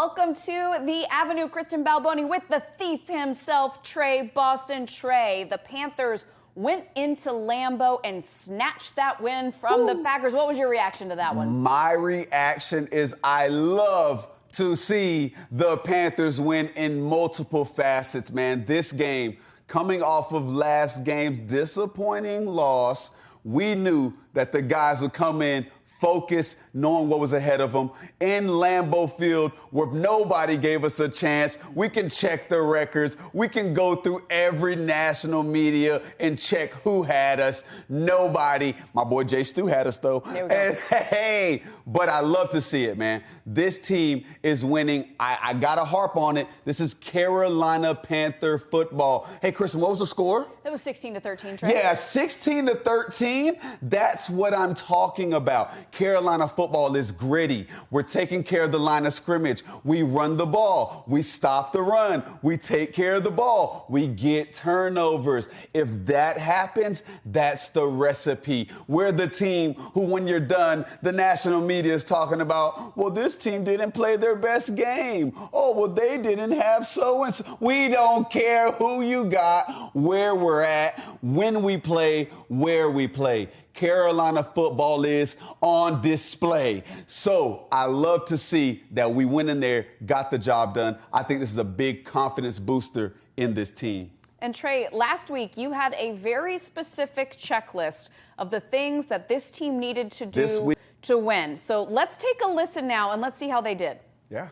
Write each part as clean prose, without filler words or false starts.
Welcome to the Avenue. Kristen Balboni with the thief himself, Tre Boston. Tre, the Panthers went into Lambeau and snatched that win from the Packers. What was your reaction to that one? My reaction is I love to see the Panthers win in multiple facets, man. This game, coming off of last game's disappointing loss, we knew that the guys would come in focused, knowing what was ahead of them. In Lambeau Field, where nobody gave us a chance, we can check the records. We can go through every national media and check who had us. Nobody. My boy Jay Stu had us, though. There we go. And hey, but I love to see it, man. This team is winning. I got to harp on it. This is Carolina Panther football. Hey, Kristen, what was the score? It was 16-13, Tre. Yeah, 16-13. That's what I'm talking about. Carolina football is gritty. We're taking care of the line of scrimmage. We run the ball. We stop the run. We take care of the ball. We get turnovers. If that happens, that's the recipe. We're the team who, when you're done, the national media is talking about, well, this team didn't play their best game. Oh, well, they didn't have so-and-so. We don't care who you got, where we're at, when we play, where we play. Carolina football is on display. So I love to see that we went in there, got the job done. I think this is a big confidence booster in this team. And Tre, last week you had a very specific checklist of the things that this team needed to do to win. So let's take a listen now and let's see how they did. Yeah.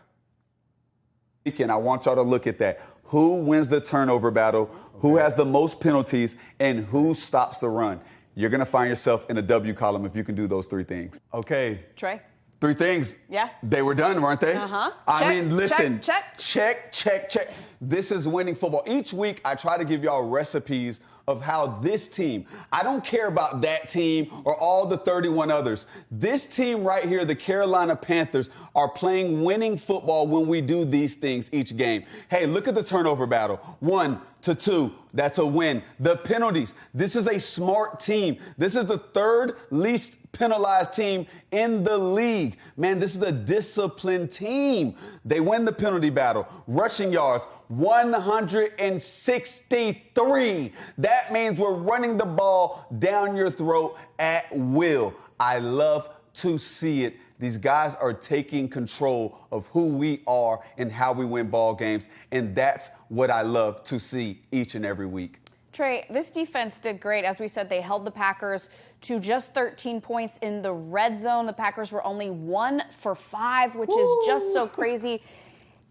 And I want y'all to look at that. Who wins the turnover battle? Who has the most penalties? And who stops the run? You're going to find yourself in a W column if you can do those three things. Okay. Tre? Three things. Yeah. They were done, weren't they? Uh-huh. I mean, listen. Check. Check. This is winning football. Each week, I try to give y'all recipes of how this team, I don't care about that team or all the 31 others. This team right here, the Carolina Panthers, are playing winning football when we do these things each game. Hey, look at the turnover battle. 1-2, that's a win. The penalties, this is a smart team. This is the third least penalized team in the league. Man, this is a disciplined team. They win the penalty battle. Rushing yards, 163. That means we're running the ball down your throat at will. I love to see it. These guys are taking control of who we are and how we win ball games, and that's what I love to see each and every week. Tre, this defense did great. As we said, they held the Packers to just 13 points in the red zone. The Packers were only 1 for 5, which is just so crazy.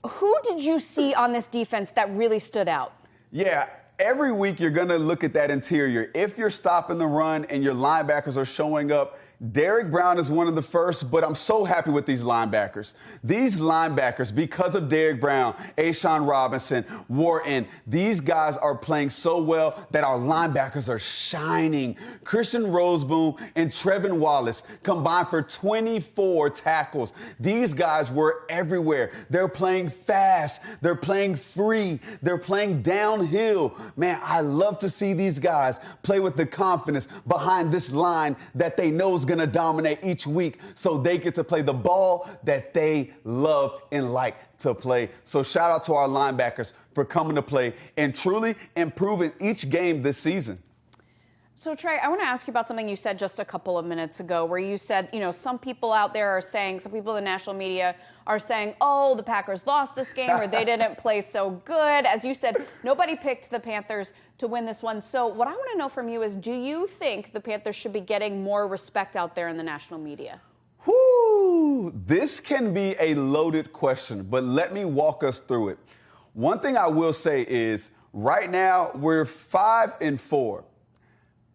Who did you see on this defense that really stood out? Yeah, every week you're going to look at that interior. If you're stopping the run and your linebackers are showing up, Derrick Brown is one of the first, but I'm so happy with these linebackers. These linebackers, because of Derrick Brown, A'Shawn Robinson, Wharton, these guys are playing so well that our linebackers are shining. Christian Roseboom and Trevin Wallace combined for 24 tackles. These guys were everywhere. They're playing fast. They're playing free. They're playing downhill. Man, I love to see these guys play with the confidence behind this line that they know is going to dominate each week, so they get to play the ball that they love and like to play. So shout out to our linebackers for coming to play and truly improving each game this season. So, Tre, I want to ask you about something you said just a couple of minutes ago, where you said, some people out there are saying, some people in the national media are saying, oh, the Packers lost this game or they didn't play so good. As you said, nobody picked the Panthers to win this one. So what I want to know from you is, do you think the Panthers should be getting more respect out there in the national media? Whoo! This can be a loaded question, but let me walk us through it. One thing I will say is, right now, we're 5-4.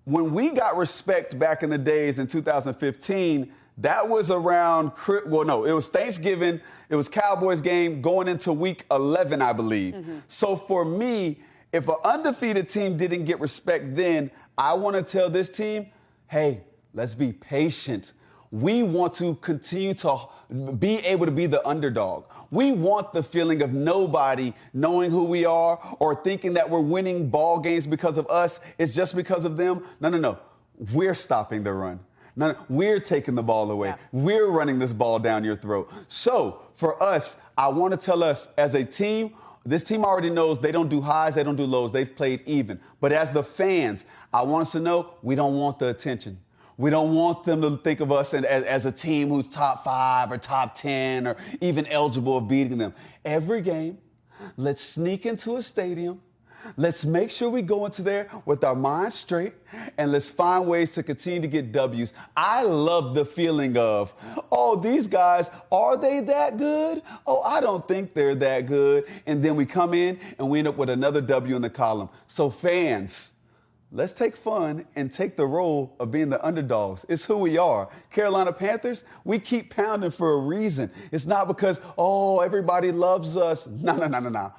When we got respect back in the days in 2015, that was around, it was Thanksgiving, it was Cowboys game going into week 11, I believe. So for me, if an undefeated team didn't get respect then, I want to tell this team, hey, let's be patient. We want to continue to be able to be the underdog. We want the feeling of nobody knowing who we are or thinking that we're winning ball games because of us. It's just because of them. No. We're stopping the run. No, we're taking the ball away. Yeah. We're running this ball down your throat. So for us, I want to tell us as a team, this team already knows they don't do highs, they don't do lows. They've played even. But as the fans, I want us to know we don't want the attention. We don't want them to think of us as a team who's top 5 or top 10 or even eligible of beating them. Every game, let's sneak into a stadium. Let's make sure we go into there with our minds straight, and let's find ways to continue to get W's. I love the feeling of, oh, these guys, are they that good? Oh, I don't think they're that good. And then we come in and we end up with another W in the column. So fans, let's take fun and take the role of being the underdogs. It's who we are. Carolina Panthers, we keep pounding for a reason. It's not because, oh, everybody loves us. No.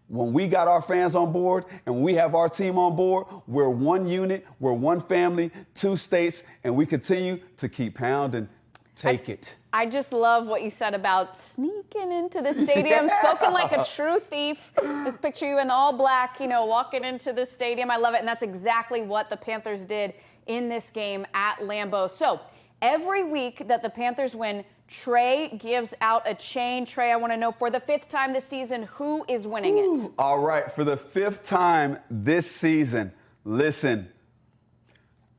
When we got our fans on board and we have our team on board, we're one unit, we're one family, 2 states, and we continue to keep pounding. Take it. I just love what you said about sneaking into the stadium, spoken like a true thief. Just picture you in all black, walking into the stadium. I love it, and that's exactly what the Panthers did in this game at Lambeau. So every week that the Panthers win, Tre gives out a chain. Tre, I want to know, for the 5th time this season, who is winning it? All right, for the 5th time this season, listen,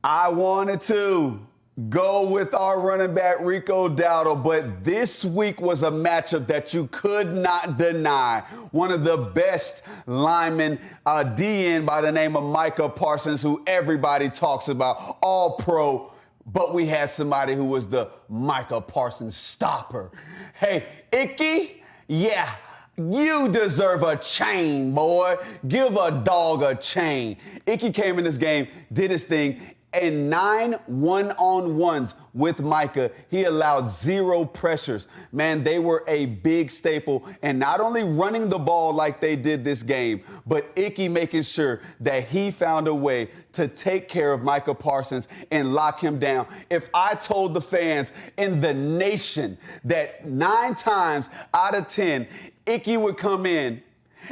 I wanted to go with our running back, Rico Dowdle, but this week was a matchup that you could not deny. One of the best linemen, DN by the name of Micah Parsons, who everybody talks about, all pro. But we had somebody who was the Micah Parsons stopper. Hey, Icky, yeah, you deserve a chain, boy. Give a dog a chain. Icky came in this game, did his thing. In 9 one-on-ones with Micah, he allowed 0 pressures. Man, they were a big staple. And not only running the ball like they did this game, but Icky making sure that he found a way to take care of Micah Parsons and lock him down. If I told the fans in the nation that 9 times out of 10, Icky would come in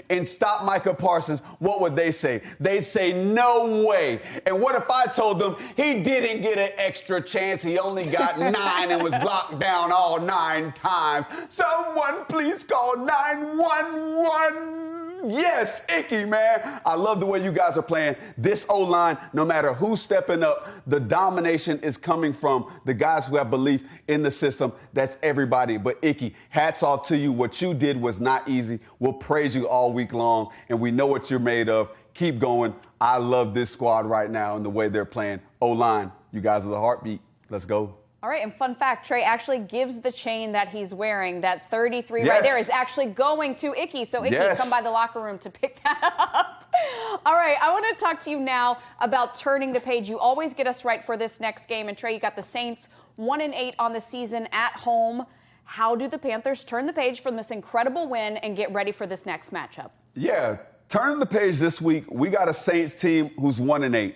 and stop Micah Parsons, what would they say? They'd say, no way. And what if I told them he didn't get an extra chance? He only got 9 and was locked down all 9 times. Someone please call 911. Yes, Icky, man. I love the way you guys are playing. This O-line, no matter who's stepping up, the domination is coming from the guys who have belief in the system. That's everybody. But Icky, hats off to you. What you did was not easy. We'll praise you all week long, and we know what you're made of. Keep going. I love this squad right now and the way they're playing. O-line, you guys are the heartbeat. Let's go. All right, and fun fact, Tre actually gives the chain that he's wearing, that 33 yes. right there, is actually going to Icky. So Icky, yes. come by the locker room to pick that up. All right, I want to talk to you now about turning the page. You always get us right for this next game. And Tre, you got the Saints 1-8 on the season at home. How do the Panthers turn the page from this incredible win and get ready for this next matchup? Yeah, turning the page this week, we got a Saints team who's 1-8.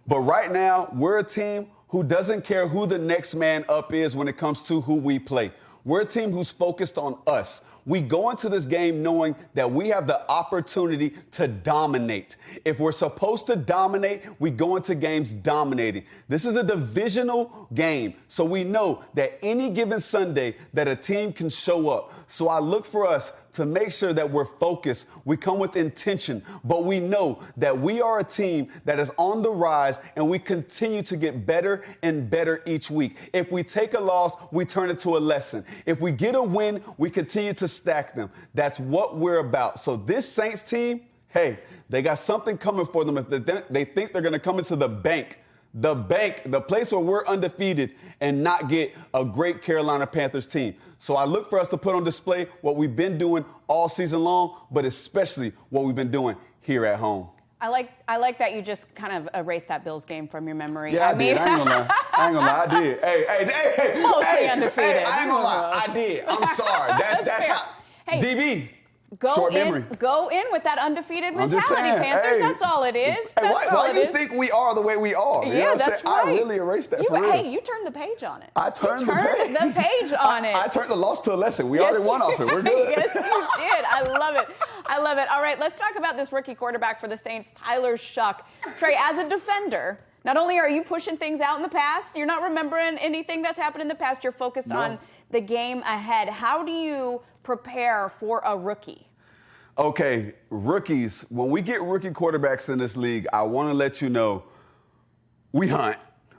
But right now, we're a team who doesn't care who the next man up is when it comes to who we play. We're a team who's focused on us. We go into this game knowing that we have the opportunity to dominate. If we're supposed to dominate, we go into games dominating. This is a divisional game, so we know that any given Sunday that a team can show up. So I look for us to make sure that we're focused. We come with intention, but we know that we are a team that is on the rise and we continue to get better and better each week. If we take a loss, we turn it to a lesson. If we get a win, we continue to stack them. That's what we're about. So this Saints team, hey, they got something coming for them if they think they're going to come into the bank, the place where we're undefeated and not get a great Carolina Panthers team. So I look for us to put on display what we've been doing all season long, but especially what we've been doing here at home. I like that you just kind of erased that Bills game from your memory. Yeah, I did. I ain't gonna lie. I did. Hey. Mostly undefeated. Hey, I ain't gonna lie. I did. I'm sorry. That's how. Hey, DB. Go in with that undefeated mentality, saying, Panthers. hey, that's all it is. Hey, why do you think we are the way we are? You know what I'm that's saying? right. I really erased that for real. Hey, you turned the page on it. I turned the page on it. I turned the loss to a lesson. We already won off it. We're good. Yes, you did. I love it. All right, let's talk about this rookie quarterback for the Saints, Tyler Shuck. Tre, as a defender, Not only are you pushing things out in the past, you're not remembering anything that's happened in the past, you're focused on the game ahead. How do you prepare for a rookie? Okay, rookies, when we get rookie quarterbacks in this league, I want to let you know we hunt,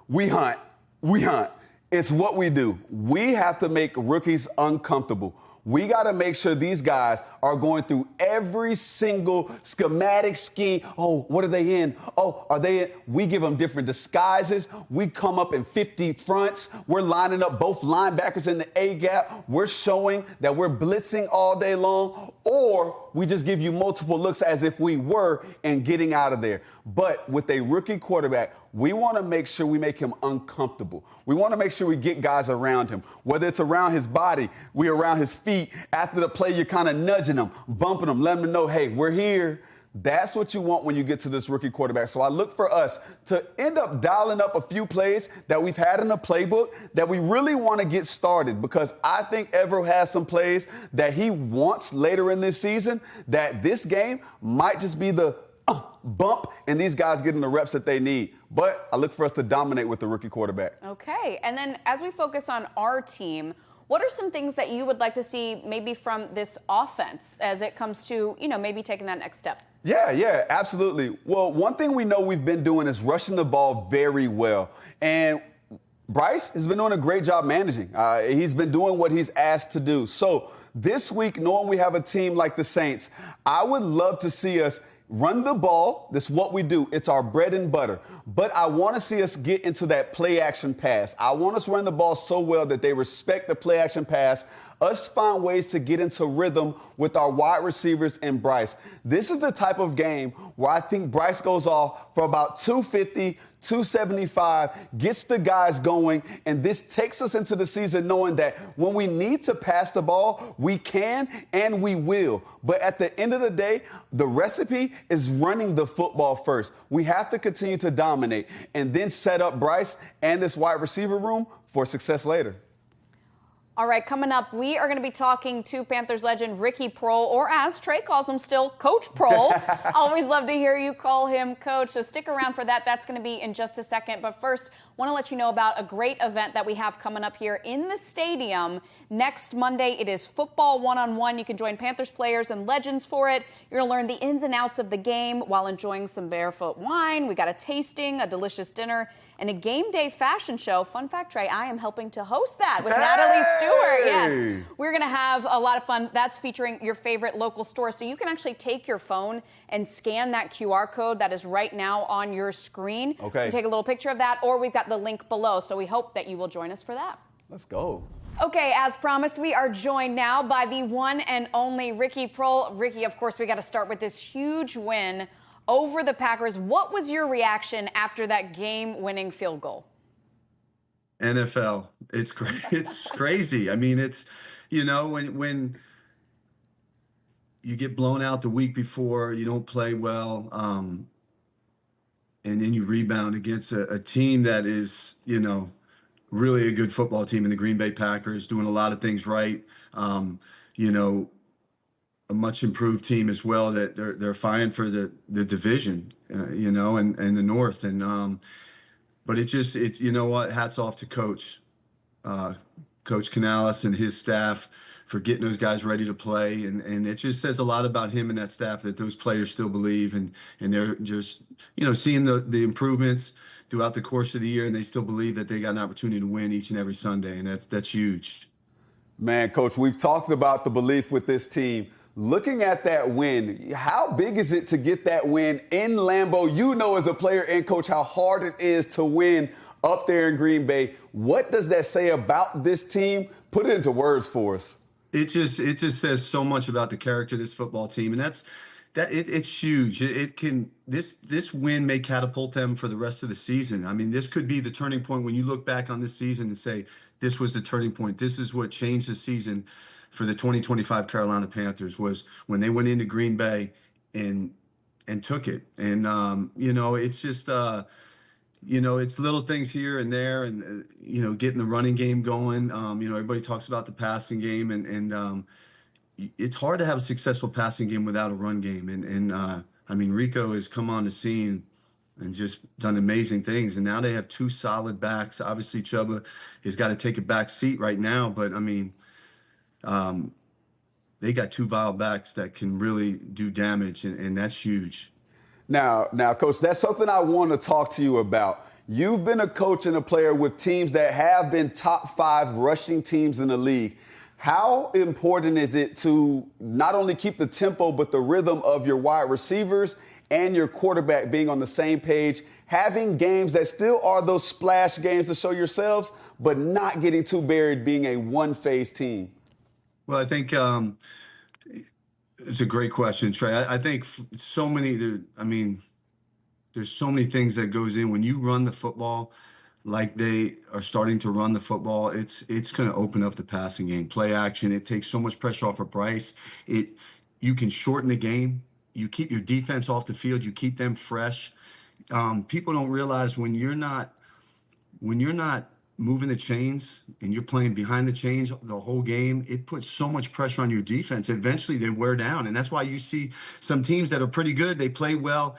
we hunt, we hunt. It's what we do. We have to make rookies uncomfortable. We got to make sure these guys are going through every single schematic scheme. Oh, what are they in? Oh, are they in? We give them different disguises. We come up in 50 fronts. We're lining up both linebackers in the A gap. We're showing that we're blitzing all day long, or we just give you multiple looks as if we were and getting out of there. But with a rookie quarterback, we want to make sure we make him uncomfortable. We want to make sure we get guys around him, whether it's around his body, we around his feet. After the play, you're kind of nudging him, bumping him, letting him know, hey, we're here. That's what you want when you get to this rookie quarterback. So I look for us to end up dialing up a few plays that we've had in the playbook that we really want to get started, because I think Evero has some plays that he wants later in this season that this game might just be the bump and these guys getting the reps that they need. But I look for us to dominate with the rookie quarterback. Okay. And then as we focus on our team, what are some things that you would like to see maybe from this offense as it comes to, maybe taking that next step? Yeah, absolutely. Well, one thing we know we've been doing is rushing the ball very well. And Bryce has been doing a great job managing. He's been doing what he's asked to do. So this week, knowing we have a team like the Saints, I would love to see us run the ball. That's what we do. It's our bread and butter. But I want to see us get into that play action pass. I want us run the ball so well that they respect the play action pass. Us find ways to get into rhythm with our wide receivers and Bryce. This is the type of game where I think Bryce goes off for about 250, 275, gets the guys going, and this takes us into the season knowing that when we need to pass the ball, we can and we will. But at the end of the day, the recipe is running the football first. We have to continue to dominate and then set up Bryce and this wide receiver room for success later. All right, coming up, we are going to be talking to Panthers legend Ricky Proehl, or as Tre calls him still, Coach Proehl. Always love to hear you call him Coach, so stick around for that. That's going to be in just a second. But first, want to let you know about a great event that we have coming up here in the stadium next Monday. It is football one-on-one. You can join Panthers players and legends for it. You're going to learn the ins and outs of the game while enjoying some barefoot wine. We got a tasting, a delicious dinner, and a game day fashion show. Fun fact, Tre, I am helping to host that with Natalie Stewart. Yes, we're going to have a lot of fun. That's featuring your favorite local store. So you can actually take your phone and scan that QR code that is right now on your screen. Okay. You take a little picture of that, or we've got the link below. So we hope that you will join us for that. Let's go. Okay, as promised, we are joined now by the one and only Ricky Proehl. Ricky, of course, we got to start with this huge win over the Packers. What was your reaction after that game-winning field goal? NFL, it's crazy. I mean, it's, when you get blown out the week before, you don't play well, and then you rebound against a team that is, really a good football team in the Green Bay Packers, doing a lot of things right. A much improved team as well, that they're fighting for the division, and the North. And but it's hats off to Coach Canales and his staff for getting those guys ready to play. And it just says a lot about him and that staff, that those players still believe, and they're just, seeing the improvements throughout the course of the year, and they still believe that they got an opportunity to win each and every Sunday. And that's huge. Man, Coach, we've talked about the belief with this team. Looking at that win, how big is it to get that win in Lambeau? You know, as a player and coach, how hard it is to win up there in Green Bay. What does that say about this team? Put it into words for us. It just says so much about the character of this football team, and it's huge. This win may catapult them for the rest of the season. I mean, this could be the turning point when you look back on this season and say, this was the turning point. This is what changed the season for the 2025 Carolina Panthers, was when they went into Green Bay and took it. And it's just it's little things here and there, and getting the running game going. Everybody talks about the passing game, and it's hard to have a successful passing game without a run game. And I mean, Rico has come on the scene and just done amazing things. And now they have two solid backs. Obviously, Chuba has got to take a back seat right now, but I mean, they got two vile backs that can really do damage, and that's huge. Now, Coach, that's something I want to talk to you about. You've been a coach and a player with teams that have been top 5 rushing teams in the league. How important is it to not only keep the tempo, but the rhythm of your wide receivers and your quarterback being on the same page, having games that still are those splash games to show yourselves, but not getting too buried being a one-phase team? Well, I think it's a great question, Trey. I think so many, I mean, there's so many things that goes in when you run the football like they are starting to run the football. It's going to open up the passing game, play action. It takes so much pressure off of Bryce. You can shorten the game. You keep your defense off the field. You keep them fresh. People don't realize when you're not moving the chains and you're playing behind the chains the whole game, it puts so much pressure on your defense. Eventually they wear down. And that's why you see some teams that are pretty good, they play well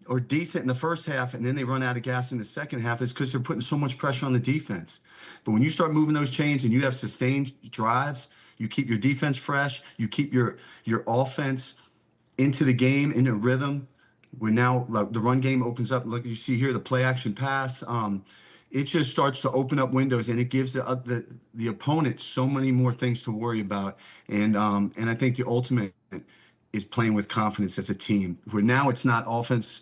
or decent in the first half, and then they run out of gas in the second half. Is because they're putting so much pressure on the defense. But when you start moving those chains and you have sustained drives, you keep your defense fresh, you keep your offense into the game, in a rhythm. Where now, like, the run game opens up. Look, you see here the play action pass. It just starts to open up windows, and it gives the opponent so many more things to worry about. And I think the ultimate is playing with confidence as a team. Where now it's not offense.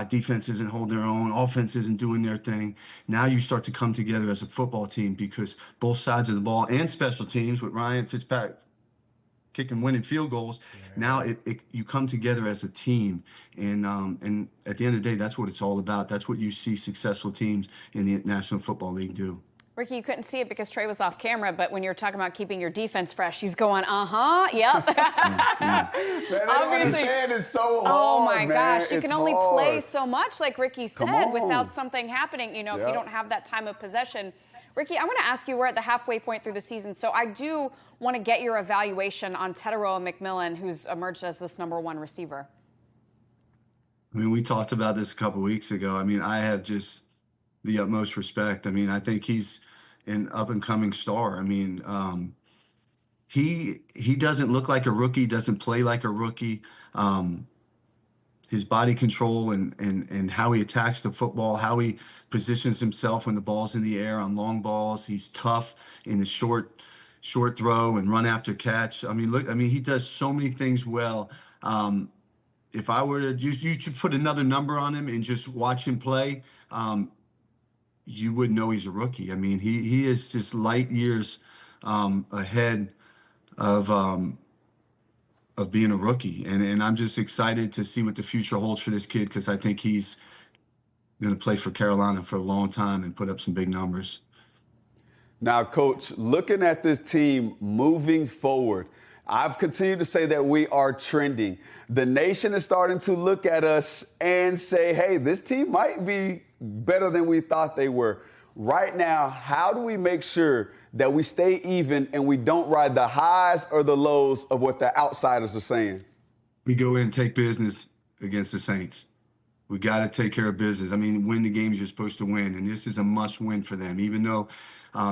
Defense isn't holding their own. Offense isn't doing their thing. Now you start to come together as a football team because both sides of the ball and special teams with Ryan Fitzpatrick kicking winning field goals. Yeah. Now you come together as a team, and at the end of the day, that's what it's all about. That's what you see successful teams in the National Football League do. Ricky, you couldn't see it because Tre was off camera, but when you're talking about keeping your defense fresh, he's going, yep. Man, obviously, it's so hard. Oh my gosh, you it's can only hard. play so much, like Ricky said, without something happening. You know, if you don't have that time of possession. Ricky, I want to ask you, we're at the halfway point through the season, so I do want to get your evaluation on Tetairoa McMillan, who's emerged as this #1 receiver. I mean, we talked about this a couple of weeks ago. I mean, I have just the utmost respect. I mean, I think he's an up-and-coming star. I mean, he doesn't look like a rookie, doesn't play like a rookie. His body control and how he attacks the football, how he positions himself when the ball's in the air on long balls. He's tough in the short throw and run after catch. I mean, look, I mean, he does so many things well. If I were to you should put another number on him and just watch him play, you would know he's a rookie. I mean, he is just light years ahead of being a rookie. And I'm just excited to see what the future holds for this kid, because I think he's going to play for Carolina for a long time and put up some big numbers. Now, Coach, looking at this team moving forward, I've continued to say that we are trending. The nation is starting to look at us and say, hey, this team might be better than we thought they were. Right now, how do we make sure that we stay even and we don't ride the highs or the lows of what the outsiders are saying? We go in and take business against the Saints. We got to take care of business. I mean, win the games you're supposed to win, and this is a must-win for them. Even though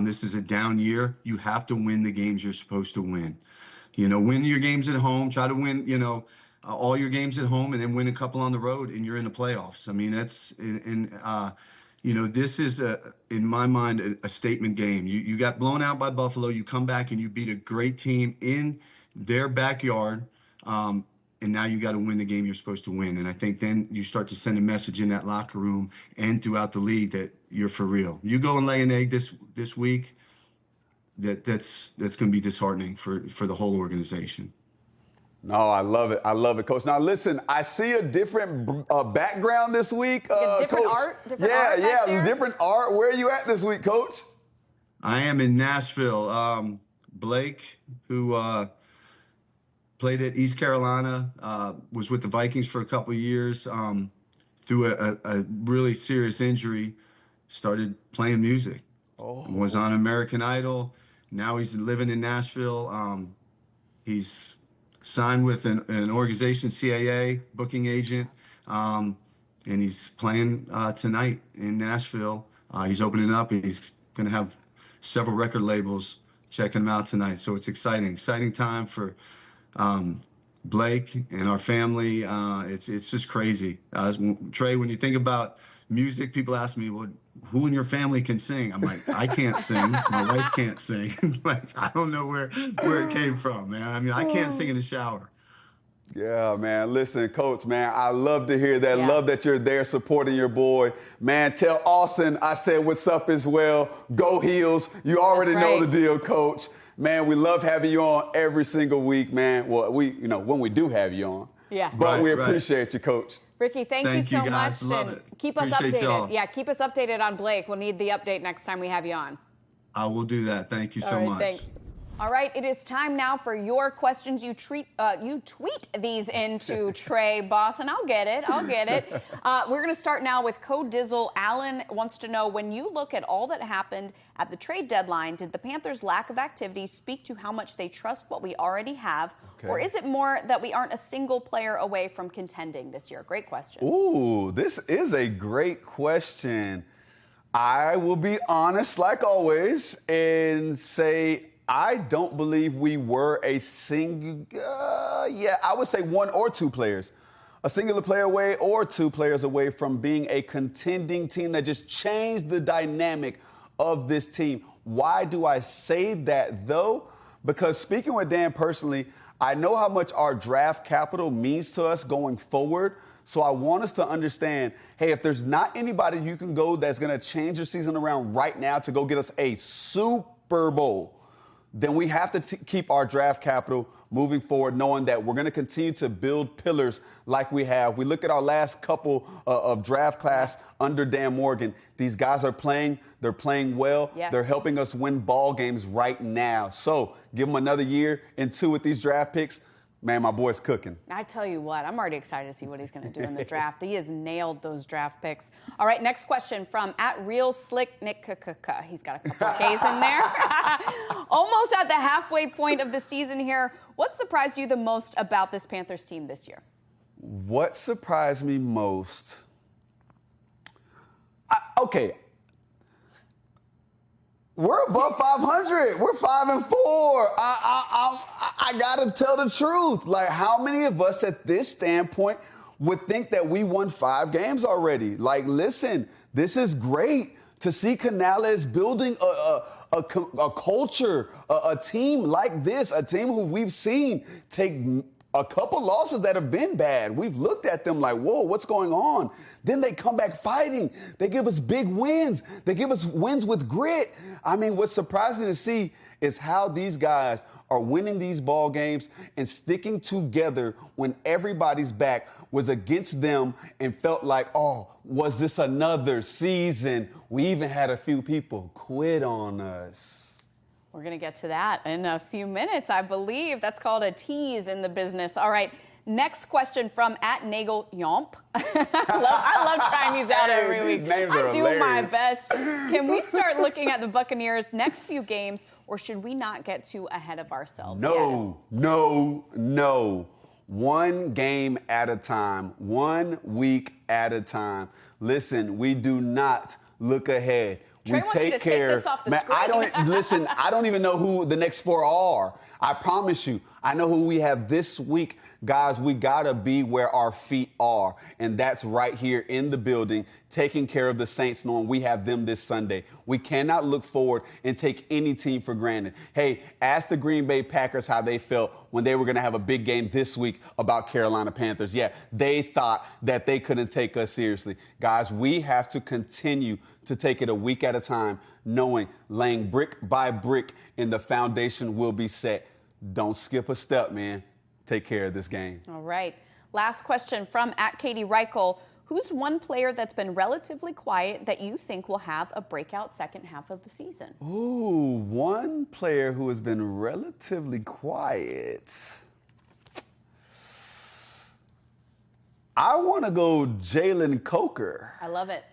this is a down year, you have to win the games you're supposed to win. You know, win your games at home. Try to win, all your games at home, and then win a couple on the road, and you're in the playoffs. I mean, that's this is, in my mind, a statement game. You got blown out by Buffalo. You come back and you beat a great team in their backyard, and now you got to win the game you're supposed to win. And I think then you start to send a message in that locker room and throughout the league that you're for real. You go and lay an egg this week, that's going to be disheartening for the whole organization. No, I love it. I love it, Coach. Now, listen, I see a different background this week, different Coach. art? Different art back there? Different art. Where are you at this week, Coach? I am in Nashville. Blake, who played at East Carolina, was with the Vikings for a couple of years, through a really serious injury, started playing music. Was on American Idol. Now he's living in Nashville. He's signed with an organization, CAA, booking agent. and he's playing tonight in Nashville. He's opening up. He's going to have several record labels checking him out tonight. So it's exciting time for Blake and our family. It's just crazy. Tre, when you think about music, people ask me, well, who in your family can sing? I'm like, I can't sing. My wife can't sing. Like, I don't know where it came from, man. I mean, I can't sing in the shower. Yeah, man. Listen, Coach, man, I love to hear that. Yeah. Love that you're there supporting your boy. Man, tell Austin I said what's up as well. Go Heels. You already know the deal, Coach. Man, we love having you on every single week, man. Well, when we do have you on. Yeah. But we appreciate you, Coach. Ricky, thank you so guys. much. Love and it. keep us Appreciate updated. y'all. Yeah, keep us updated on Blake. We'll need the update next time we have you on. I will do that. Thank you so much. Thanks. All right, it is time now for your questions. You tweet these into Tre Boston. I'll get it. We're going to start now with Co-Dizzle. Alan wants to know, when you look at all that happened at the trade deadline, did the Panthers' lack of activity speak to how much they trust what we already have? Okay. Or is it more that we aren't a single player away from contending this year? Great question. Ooh, this is a great question. I will be honest, like always, and say I don't believe we were a I would say one or two players. A singular player away or two players away from being a contending team that just changed the dynamic of this team. Why do I say that, though? Because speaking with Dan personally, I know how much our draft capital means to us going forward. So I want us to understand, hey, if there's not anybody you can go that's going to change your season around right now to go get us a Super Bowl, then we have to keep our draft capital moving forward, knowing that we're going to continue to build pillars like we have. We look at our last couple of draft class under Dan Morgan. These guys are playing. They're playing well. Yes. They're helping us win ball games right now. So give them another year and two with these draft picks. Man, my boy's cooking. I tell you what, I'm already excited to see what he's going to do in the draft. He has nailed those draft picks. All right, next question from @RealSlickNick. He's got a couple of K's in there. Almost at the halfway point of the season here. What surprised you the most about this Panthers team this year? What surprised me most? Okay. We're above 500. We're 5-4. I gotta tell the truth. Like, how many of us at this standpoint would think that we won 5 games already? Like, listen, this is great to see Canales building a culture, a team like this, a team who we've seen take a couple losses that have been bad. We've looked at them like, whoa, what's going on? Then they come back fighting. They give us big wins. They give us wins with grit. I mean, what's surprising to see is how these guys are winning these ball games and sticking together when everybody's back was against them and felt like, oh, was this another season? We even had a few people quit on us. We're going to get to that in a few minutes, I believe. That's called a tease in the business. All right, next question from @NagelYomp. I love trying these out every week. I'm doing my best. Can we start looking at the Buccaneers' next few games, or should we not get too ahead of ourselves? No. One game at a time, 1 week at a time. Listen, we do not look ahead. Tre wants you to take this off the screen. I don't even know who the next 4 are. I promise you, I know who we have this week. Guys, we gotta be where our feet are. And that's right here in the building, taking care of the Saints, knowing we have them this Sunday. We cannot look forward and take any team for granted. Hey, ask the Green Bay Packers how they felt when they were gonna have a big game this week about Carolina Panthers. Yeah, they thought that they couldn't take us seriously. Guys, we have to continue to take it a week at a time, knowing laying brick by brick and the foundation will be set. Don't skip a step, man. Take care of this game. All right. Last question from @Katie Reichel. Who's one player that's been relatively quiet that you think will have a breakout second half of the season? Ooh, one player who has been relatively quiet. I want to go Jalen Coker. I love it.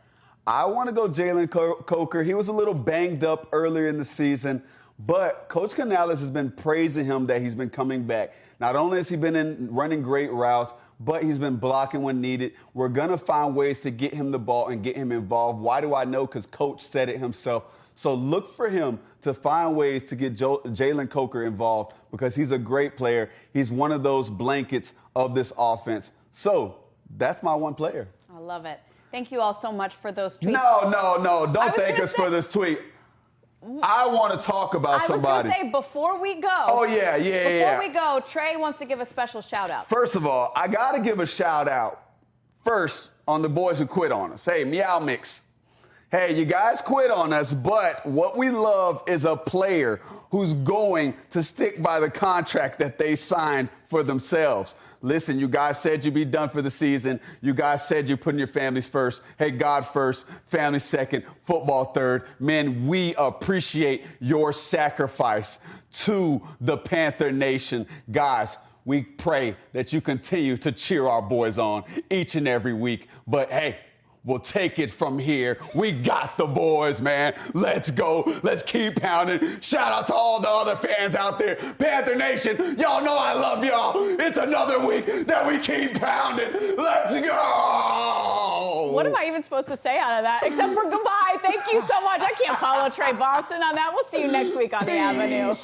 I want to go Jalen Coker. He was a little banged up earlier in the season, But Coach Canales has been praising him that he's been coming back. Not only has he been running great routes, but he's been blocking when needed. We're going to find ways to get him the ball and get him involved. Why do I know? Because Coach said it himself. So look for him to find ways to get Jalen Coker involved because he's a great player. He's one of those blankets of this offense. So that's my one player. I love it. Thank you all so much for those tweets. No. Don't thank us for this tweet. I want to talk about somebody. I was going to say, before we go. Oh, yeah. Before we go, Tre wants to give a special shout out. First of all, I got to give a shout out first on the boys who quit on us. Hey, Meow Mix. Hey, you guys quit on us, but what we love is a player who's going to stick by the contract that they signed for themselves. Listen, you guys said you'd be done for the season. You guys said you're putting your families first. Hey, God first, family second, football third. Men, we appreciate your sacrifice to the Panther Nation. Guys, we pray that you continue to cheer our boys on each and every week. But hey, we'll take it from here. We got the boys, man. Let's go. Let's keep pounding. Shout out to all the other fans out there. Panther Nation, y'all know I love y'all. It's another week that we keep pounding. Let's go. What am I even supposed to say out of that? Except for goodbye. Thank you so much. I can't follow Tre Boston on that. We'll see you next week on The Avenue.